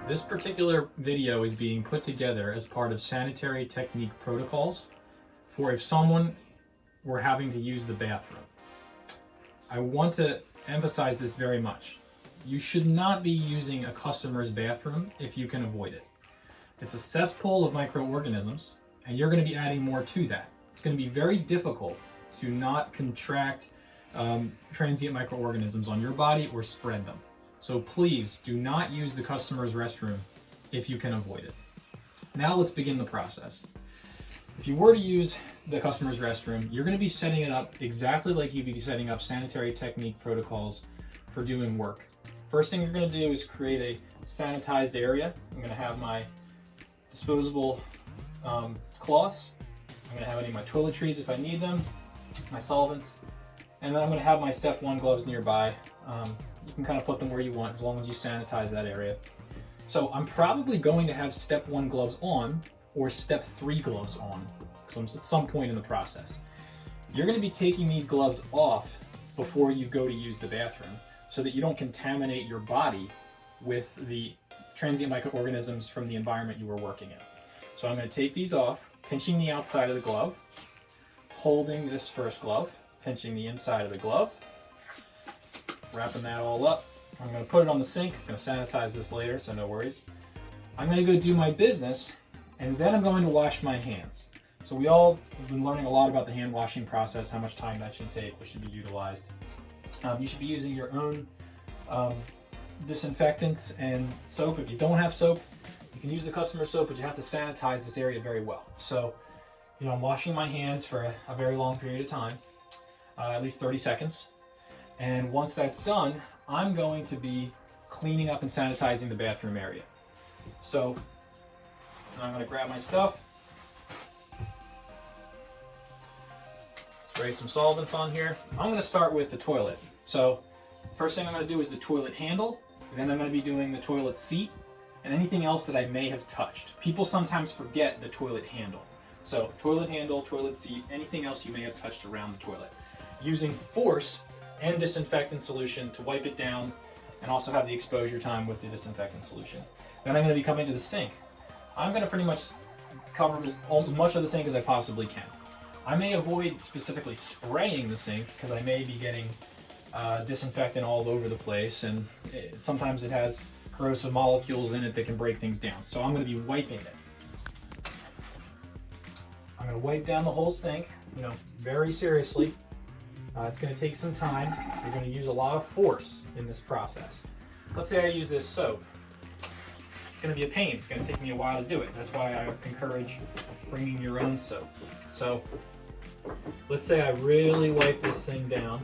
This particular video is being put together as part of sanitary technique protocols for if someone were having to use the bathroom. I want to emphasize this very much. You should not be using a customer's bathroom if you can avoid it. It's a cesspool of microorganisms, and you're going to be adding more to that. It's going to be very difficult to not contract transient microorganisms on your body or spread them. So please do not use the customer's restroom if you can avoid it. Now let's begin the process. If you were to use the customer's restroom, you're going to be setting it up exactly like you'd be setting up sanitary technique protocols for doing work. First thing you're going to do is create a sanitized area. I'm going to have my disposable cloths. I'm going to have any of my toiletries if I need them, my solvents, and then I'm going to have my step 1 gloves nearby. You can kind of put them where you want as long as you sanitize that area. So I'm probably going to have step 1 gloves on or step 3 gloves on at some point in the process. You're going to be taking these gloves off before you go to use the bathroom so that you don't contaminate your body with the transient microorganisms from the environment you were working in. So I'm going to take these off, pinching the outside of the glove, holding this first glove, pinching the inside of the glove, wrapping that all up. I'm going to put it on the sink. I'm going to sanitize this later, so no worries. I'm going to go do my business, and then I'm going to wash my hands. So we all have been learning a lot about the hand washing process, how much time that should take, what should be utilized. You should be using your own disinfectants and soap. If you don't have soap, you can use the customer soap, but you have to sanitize this area very well. So, I'm washing my hands for a very long period of time, at least 30 seconds. And once that's done, I'm going to be cleaning up and sanitizing the bathroom area. So I'm going to grab my stuff, spray some solvents on here. I'm going to start with the toilet. So first thing I'm going to do is the toilet handle, then I'm going to be doing the toilet seat, and anything else that I may have touched. People sometimes forget the toilet handle. So toilet handle, toilet seat, anything else you may have touched around the toilet. Using force and disinfectant solution to wipe it down and also have the exposure time with the disinfectant solution. Then I'm going to be coming to the sink. I'm going to pretty much cover as much of the sink as I possibly can. I may avoid specifically spraying the sink because I may be getting disinfectant all over the place, and sometimes it has corrosive molecules in it that can break things down. So I'm going to be wiping it. I'm going to wipe down the whole sink, very seriously. It's going to take some time. You're going to use a lot of force in this process. Let's say I use this soap. It's going to be a pain. It's going to take me a while to do it. That's why I encourage bringing your own soap. So let's say I really wipe this thing down.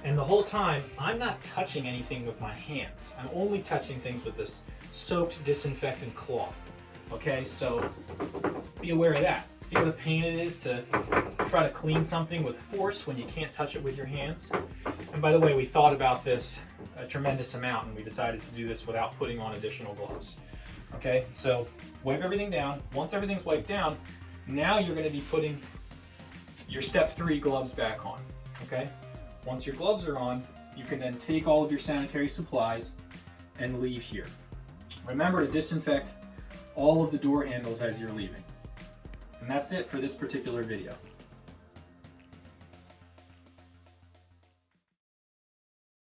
And the whole time, I'm not touching anything with my hands. I'm only touching things with this soaked disinfectant cloth. Okay, so be aware of that. See what a pain it is to try to clean something with force when you can't touch it with your hands? And by the way, we thought about this a tremendous amount, and we decided to do this without putting on additional gloves. Okay, so wipe everything down. Once everything's wiped down, now you're going to be putting your step 3 gloves back on. Okay, once your gloves are on, you can then take all of your sanitary supplies and leave here. Remember to disinfect all of the door handles as you're leaving. And that's it for this particular video.